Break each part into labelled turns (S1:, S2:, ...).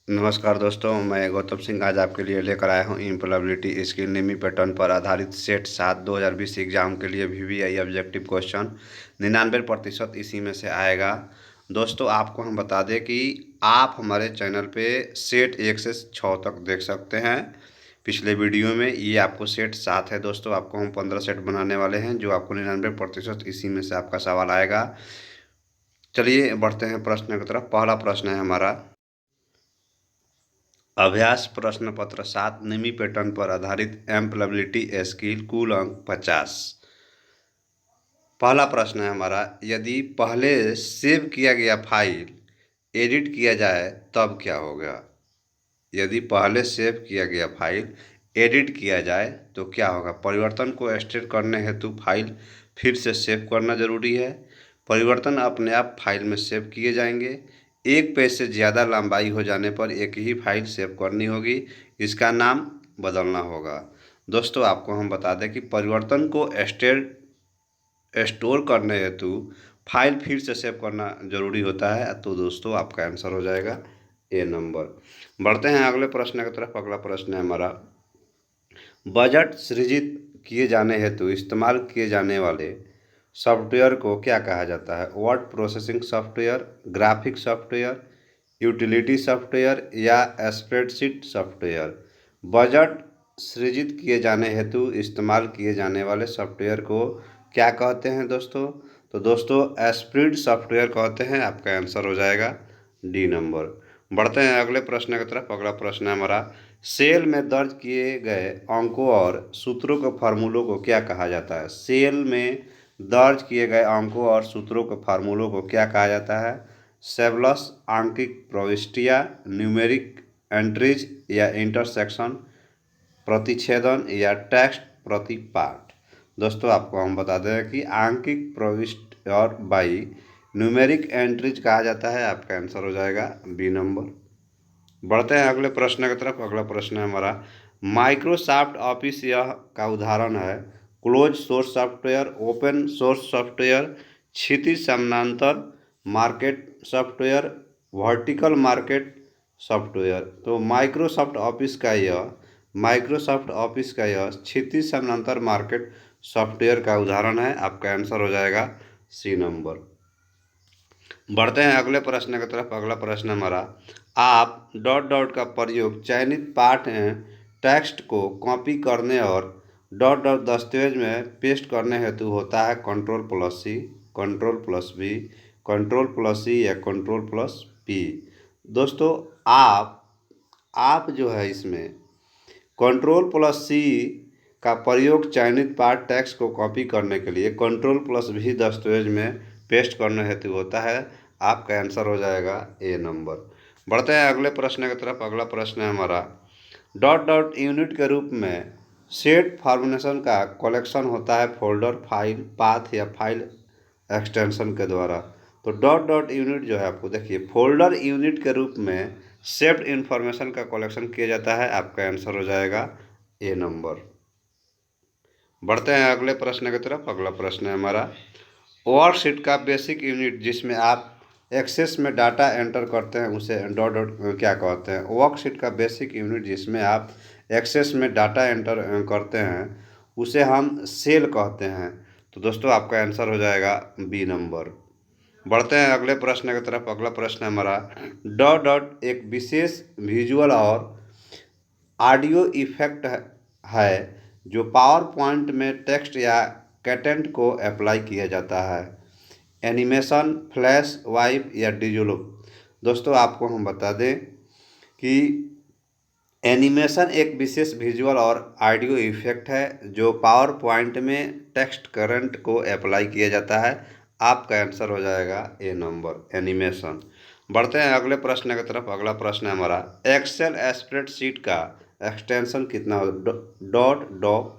S1: नमस्कार दोस्तों, मैं गौतम सिंह आज आपके लिए लेकर आया हूँ इम्प्लॉयबिलिटी स्किल नेमी पैटर्न पर आधारित सेट 7 2020 एग्जाम के लिए VVI ऑब्जेक्टिव क्वेश्चन 99% इसी में से आएगा। दोस्तों आपको हम बता दें कि आप हमारे चैनल पे सेट 1 से 6 तक देख सकते हैं। पिछले वीडियो में ये आपको सेट 7 है दोस्तों, आपको हम 15 सेट बनाने वाले हैं जो आपको 99% इसी में से आपका सवाल आएगा। चलिए बढ़ते हैं प्रश्न की तरफ। पहला प्रश्न है हमारा, अभ्यास प्रश्न पत्र 7 नेमी पैटर्न पर आधारित एम्प्लॉयबिलिटी स्किल, कुल अंक 50। पहला प्रश्न है हमारा, यदि पहले सेव किया गया फाइल एडिट किया जाए तब क्या होगा। यदि पहले सेव किया गया फाइल एडिट किया जाए तो क्या होगा। परिवर्तन को एक्सट्रैक्ट करने हेतु फाइल फिर से सेव करना जरूरी है। परिवर्तन अपने आप फाइल में सेव किए जाएंगे। एक पेज से ज़्यादा लंबाई हो जाने पर एक ही फाइल सेव करनी होगी, इसका नाम बदलना होगा। दोस्तों आपको हम बता दें कि परिवर्तन को स्टोर करने हेतु फाइल फिर से सेव करना जरूरी होता है। तो दोस्तों आपका आंसर हो जाएगा ए नंबर। बढ़ते हैं अगले प्रश्न की तरफ। अगला प्रश्न है हमारा, बजट सृजित किए जाने हेतु इस्तेमाल किए जाने वाले सॉफ्टवेयर को क्या कहा जाता है। Word processing software, graphic software, utility software या स्प्रेडशीट सॉफ्टवेयर। बजट सृजित किए जाने हेतु इस्तेमाल किए जाने वाले सॉफ्टवेयर को क्या कहते हैं दोस्तों। तो दोस्तों स्प्रेड सॉफ्टवेयर कहते हैं। आपका आंसर हो जाएगा डी नंबर। बढ़ते हैं अगले प्रश्न की तरफ। अगला प्रश्न है हमारा, सेल में दर्ज किए गए अंकों और सूत्रों के फार्मूलों को क्या कहा जाता है। सेल में दर्ज किए गए अंकों और सूत्रों के फार्मूलों को क्या कहा जाता है। सेबलस आंकिक प्रविष्टियाँ, न्यूमेरिक एंट्रीज या इंटरसेक्शन, प्रतिच्छेदन या टेक्स्ट प्रतिपाठ। दोस्तों आपको हम बता दें कि आंकिक प्रविष्टि और बाई न्यूमेरिक एंट्रीज कहा जाता है। आपका आंसर हो जाएगा बी नंबर। बढ़ते हैं अगले प्रश्न की तरफ। अगला प्रश्न है हमारा, माइक्रोसॉफ्ट ऑफिस यह का उदाहरण है। Close source software, open source software, क्षितिज समानांतर market software, vertical market software. तो माइक्रोसॉफ्ट ऑफिस का यह क्षितिज समानांतर मार्केट सॉफ्टवेयर का उदाहरण है। आपका आंसर हो जाएगा सी नंबर। बढ़ते हैं अगले प्रश्न की तरफ। अगला प्रश्न हमारा, आप डॉट डॉट का प्रयोग चयनित पाठ टेक्स्ट को कॉपी करने और डॉट डॉट दस्तावेज में पेस्ट करने हेतु होता है। कंट्रोल+C, कंट्रोल+V, कंट्रोल+C या कंट्रोल+P। दोस्तों आप जो है इसमें कंट्रोल+C का प्रयोग चयनित पाठ टेक्स्ट को कॉपी करने के लिए कंट्रोल+V दस्तावेज में पेस्ट करने हेतु होता है। आपका आंसर हो जाएगा ए नंबर। बढ़ते हैं अगले प्रश्न की तरफ। अगला प्रश्न है हमारा, डॉट डॉट यूनिट के रूप में सेट फॉर्मेशन का कलेक्शन होता है फोल्डर, फाइल पाथ या फाइल एक्सटेंशन के द्वारा। तो डॉट डॉट यूनिट जो है, आपको देखिए फोल्डर यूनिट के रूप में सेव्ड इंफॉर्मेशन का कलेक्शन किया जाता है। आपका आंसर हो जाएगा ए नंबर। बढ़ते हैं अगले प्रश्न की तरफ। अगला प्रश्न है हमारा, वर्कशीट का बेसिक यूनिट जिसमें आप एक्सेस में डाटा एंटर करते हैं उसे डॉट डॉट क्या कहते हैं। वर्कशीट का बेसिक यूनिट जिसमें आप एक्सेस में डाटा एंटर करते हैं उसे हम सेल कहते हैं। तो दोस्तों आपका आंसर हो जाएगा बी नंबर। बढ़ते हैं अगले प्रश्न की तरफ। अगला प्रश्न है हमारा, डॉट डॉट एक विशेष विजुअल और ऑडियो इफेक्ट है जो पावर पॉइंट में टेक्स्ट या कंटेंट को अप्लाई किया जाता है। एनिमेशन, फ्लैश, वाइप या डिजोलुक। दोस्तों आपको हम बता दें कि एनिमेशन एक विशेष विजुअल और ऑडियो इफेक्ट है जो पावर पॉइंट में टेक्स्ट करंट को अप्लाई किया जाता है। आपका आंसर हो जाएगा ए नंबर, एनिमेशन। बढ़ते हैं अगले प्रश्न की तरफ। अगला प्रश्न है हमारा, एक्सेल स्प्रेडशीट का एक्सटेंशन कितना हो। Dot doc,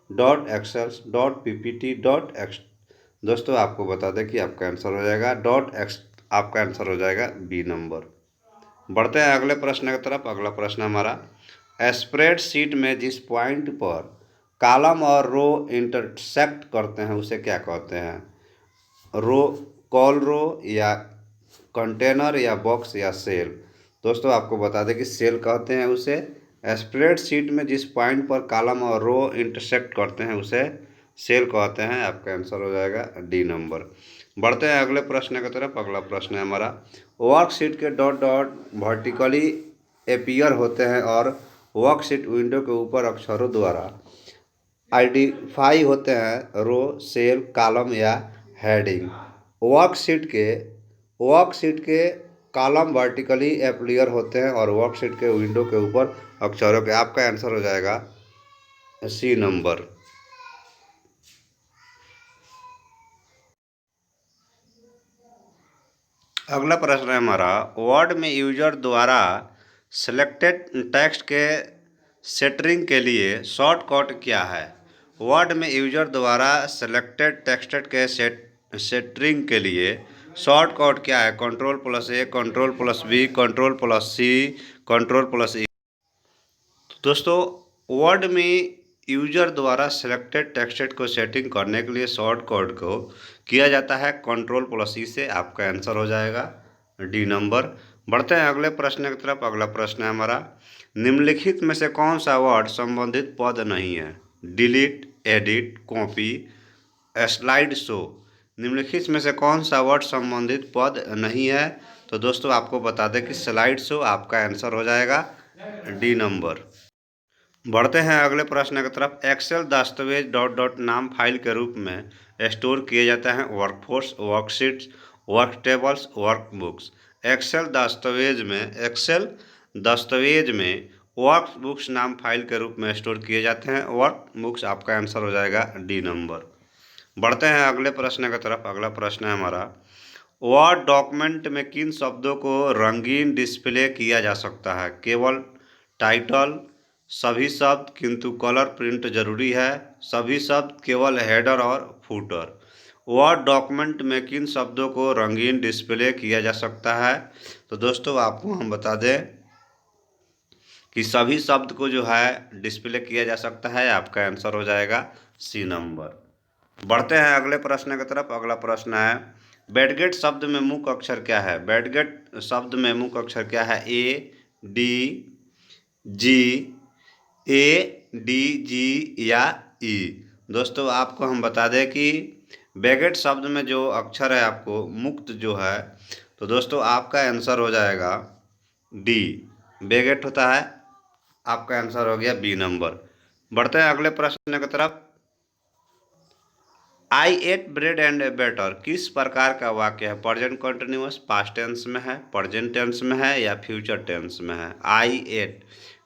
S1: dot Excel, dot PPT, dot X. दोस्तों आपको बता दें कि आपका आंसर हो जाएगा डॉट एक्स। आपका आंसर हो जाएगा बी नंबर। बढ़ते हैं अगले प्रश्न की तरफ। अगला प्रश्न हमारा, स्प्रेडशीट में जिस पॉइंट पर कॉलम और रो इंटरसेक्ट करते हैं उसे क्या कहते हैं। रो, कॉल रो या कंटेनर या बॉक्स या सेल। दोस्तों आपको बता दें कि सेल कहते हैं उसे। स्प्रेडशीट में जिस पॉइंट पर कॉलम और रो इंटरसेक्ट करते हैं उसे सेल कहते हैं। आपका आंसर हो जाएगा डी नंबर। बढ़ते हैं अगले प्रश्न की तरफ। अगला प्रश्न है हमारा, वर्कशीट के डॉट डॉट वर्टिकली अपीयर होते हैं और वर्कशीट विंडो के ऊपर अक्षरों द्वारा आइडेंटिफाई होते हैं रो, सेल, कॉलम या हेडिंग। वर्कशीट के वर्कशीट के कॉलम वर्टिकली अपीयर होते हैं और वर्कशीट के विंडो के ऊपर अक्षरों के। आपका आंसर हो जाएगा सी नंबर। अगला प्रश्न है हमारा, वर्ड में यूजर द्वारा सिलेक्टेड टेक्स्ट के सेटरिंग के लिए शॉर्टकट क्या है? वर्ड में यूजर द्वारा सिलेक्टेड टेक्स्ट के सेटरिंग के लिए शॉर्टकट क्या है? Control plus A, control plus B, control plus C, control plus E. दोस्तों वर्ड में यूजर द्वारा सिलेक्टेड टेक्स्ट को सेटिंग करने के लिए शॉर्टकट को किया जाता है कंट्रोल प्लस ई से। आपका आंसर हो जाएगा डी नंबर। बढ़ते हैं अगले प्रश्न की तरफ। अगला प्रश्न है हमारा, निम्नलिखित में से कौन सा वर्ड संबंधित पद नहीं है? Delete, edit, copy, slide show. निम्नलिखित में से कौन सा वर्ड संबंधित पद नहीं है? तो दोस्तों आपको बता दें कि स्लाइड शो आपका आंसर हो जाएगा डी नंबर। बढ़ते हैं अगले प्रश्न की तरफ। एक्सेल दस्तावेज डॉट डॉट नाम फाइल के रूप में स्टोर किए जाते हैं workforce, worksheets, work tables, workbooks. Excel दस्तावेज में वर्कबुक्स नाम फाइल के रूप में स्टोर किए जाते हैं वर्कबुक्स। आपका आंसर हो जाएगा डी नंबर। बढ़ते हैं अगले प्रश्न की तरफ। अगला प्रश्न है हमारा, वर्ड डॉक्यूमेंट में किन शब्दों को रंगीन डिस्प्ले किया जा सकता है? केवल टाइटल, सभी शब्द किंतु कलर प्रिंट जरूरी है, सभी शब्द, केवल हेडर और फुटर। वर्ड डॉक्यूमेंट में किन शब्दों को रंगीन डिस्प्ले किया जा सकता है? तो दोस्तों आपको हम बता दें कि सभी शब्द को जो है डिस्प्ले किया जा सकता है। आपका आंसर हो जाएगा सी नंबर। बढ़ते हैं अगले प्रश्न की तरफ। अगला प्रश्न है, बैडगेट शब्द में मुख्य अक्षर क्या है? बैडगेट शब्द में मुख्य अक्षर क्या है? ए, डी, जी, ए, डी, जी या ई। दोस्तों आपको हम बता दें कि बैगेट शब्द में जो अक्षर है आपको मुक्त जो है, तो दोस्तों आपका आंसर हो जाएगा डी, बैगेट होता है। आपका आंसर हो गया बी नंबर। बढ़ते हैं अगले प्रश्न की तरफ। आई एट ब्रेड एंड बेटर किस प्रकार का वाक्य है? प्रेजेंट कंटिन्यूअस, पास्ट टेंस में है, प्रेजेंट टेंस में है या फ्यूचर टेंस में है? आई एट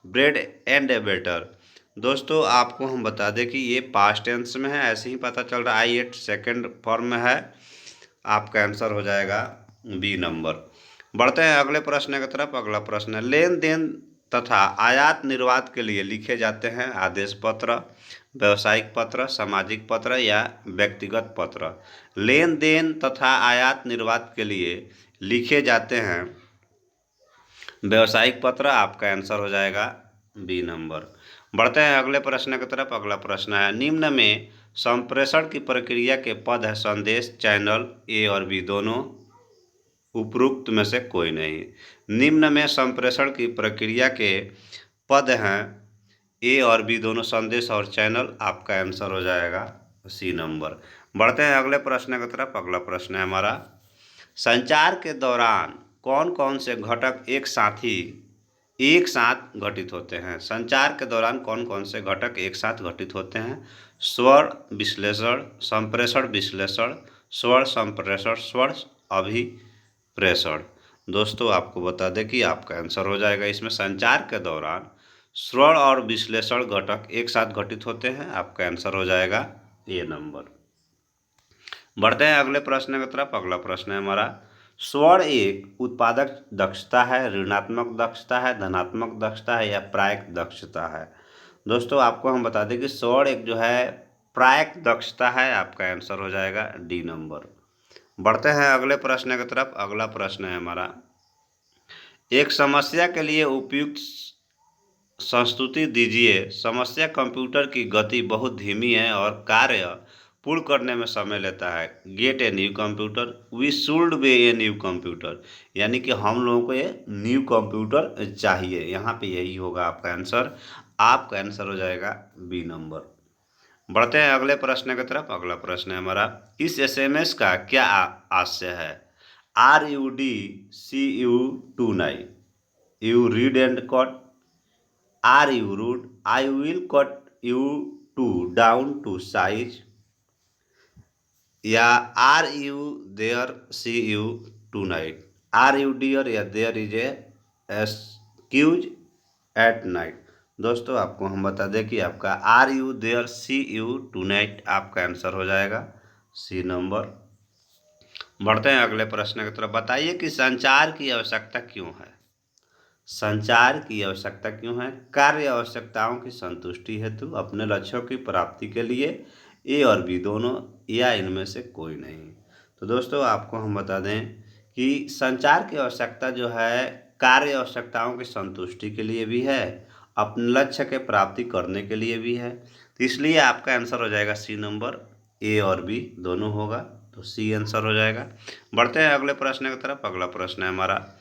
S1: ब्रेड एंड बेटर। दोस्तों आपको हम बता दें कि ये पास्ट टेंस में है, ऐसे ही पता चल रहा है। आई एट सेकेंड फॉर्म में है। आपका आंसर हो जाएगा बी नंबर। बढ़ते हैं अगले प्रश्न की तरफ। अगला प्रश्न है, लेन देन तथा आयात निर्वात के लिए लिखे जाते हैं आदेश पत्र, व्यवसायिक पत्र, सामाजिक पत्र या व्यक्तिगत पत्र। लेन देन तथा आयात निर्वात के लिए लिखे जाते हैं व्यवसायिक पत्र। आपका आंसर हो जाएगा बी नंबर। बढ़ते हैं अगले प्रश्न की तरफ। अगला प्रश्न है, निम्न में संप्रेषण की प्रक्रिया के पद है संदेश, चैनल, ए और बी दोनों, उपरोक्त में से कोई नहीं। निम्न में संप्रेषण की प्रक्रिया के पद हैं ए और बी दोनों, संदेश और चैनल। आपका आंसर हो जाएगा सी नंबर। बढ़ते हैं अगले प्रश्न की तरफ। अगला प्रश्न है हमारा, संचार के दौरान कौन कौन से घटक एक साथ घटित होते हैं? संचार के दौरान कौन कौन से घटक एक साथ घटित होते हैं? स्वर विश्लेषण, संप्रेषण विश्लेषण, स्वर संप्रेषण, स्वर अभिप्रेषण। दोस्तों आपको बता दें कि आपका आंसर हो जाएगा इसमें संचार के दौरान स्वर और विश्लेषण घटक एक साथ घटित होते हैं। आपका आंसर हो जाएगा ए नंबर। बढ़ते हैं अगले प्रश्न की तरफ। अगला प्रश्न है हमारा, स्वर एक उत्पादक दक्षता है, ऋणात्मक दक्षता है, धनात्मक दक्षता है या प्रायिक दक्षता है? दोस्तों आपको हम बता दें कि स्वर एक जो है प्रायिक दक्षता है। आपका आंसर हो जाएगा डी नंबर। बढ़ते हैं अगले प्रश्न की तरफ। अगला प्रश्न है हमारा, एक समस्या के लिए उपयुक्त संस्तुति दीजिए। समस्या कंप्यूटर की गति बहुत धीमी है और कार्य पूर्ण करने में समय लेता है। Get a new computer, we should be a new computer, यानी कि हम लोगों को ये न्यू कंप्यूटर चाहिए। यहाँ पे यही होगा आपका आंसर। आपका आंसर हो जाएगा बी नंबर। बढ़ते हैं अगले प्रश्न की तरफ। अगला प्रश्न है हमारा, इस एसएमएस का क्या आशय है? RUDCU29, you read and cut, are you rude, I will cut you to down to size, या are you there see you tonight, are you dear या there is a excuse at night. दोस्तों आपको हम बता दें कि आपका are you there see you tonight आपका आंसर हो जाएगा सी नंबर। बढ़ते हैं अगले प्रश्न की तरफ। बताइए कि संचार की आवश्यकता क्यों है? संचार की आवश्यकता क्यों है? कार्य आवश्यकताओं की संतुष्टि हेतु, अपने लक्ष्यों की प्राप्ति के लिए, ए और बी दोनों, या इनमें से कोई नहीं। तो दोस्तों आपको हम बता दें कि संचार की आवश्यकता जो है कार्य आवश्यकताओं की संतुष्टि के लिए भी है, अपने लक्ष्य के प्राप्ति करने के लिए भी है। तो इसलिए आपका आंसर हो जाएगा सी नंबर, ए और बी दोनों होगा, तो सी आंसर हो जाएगा। बढ़ते हैं अगले प्रश्न की तरफ। अगला प्रश्न है हमारा,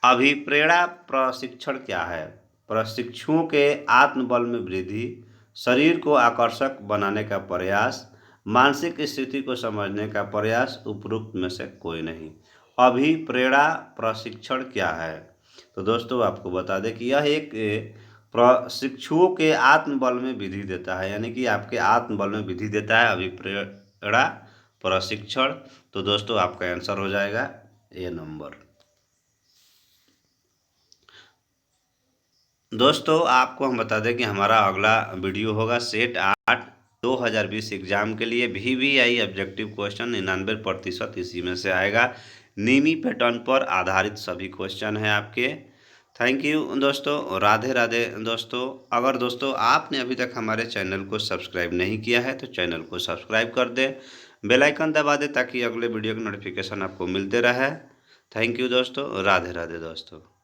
S1: अभिप्रेरणा प्रशिक्षण क्या है? प्रशिक्षुओं के आत्मबल में वृद्धि, शरीर को आकर्षक बनाने का प्रयास, मानसिक स्थिति को समझने का प्रयास, उपरोक्त में से कोई नहीं। अभिप्रेरणा प्रशिक्षण क्या है? तो दोस्तों आपको बता दें कि यह एक प्रशिक्षुओं के आत्मबल में वृद्धि देता है, यानी कि आपके आत्मबल में वृद्धि देता है अभिप्रेरणा प्रशिक्षण। तो दोस्तों आपका आंसर हो जाएगा ए नंबर। दोस्तों आपको हम बता दें कि हमारा अगला वीडियो होगा सेट 8 2020 एग्जाम के लिए VVI ऑब्जेक्टिव क्वेश्चन 99% इसी में से आएगा। नीमी पैटर्न पर आधारित सभी क्वेश्चन हैं आपके। थैंक यू दोस्तों, राधे राधे दोस्तों। अगर दोस्तों आपने अभी तक हमारे चैनल को सब्सक्राइब नहीं किया है तो चैनल को सब्सक्राइब कर दें, बेल आइकन दबा दें ताकि अगले वीडियो की नोटिफिकेशन आपको मिलते रहे। थैंक यू दोस्तों, राधे राधे दोस्तों।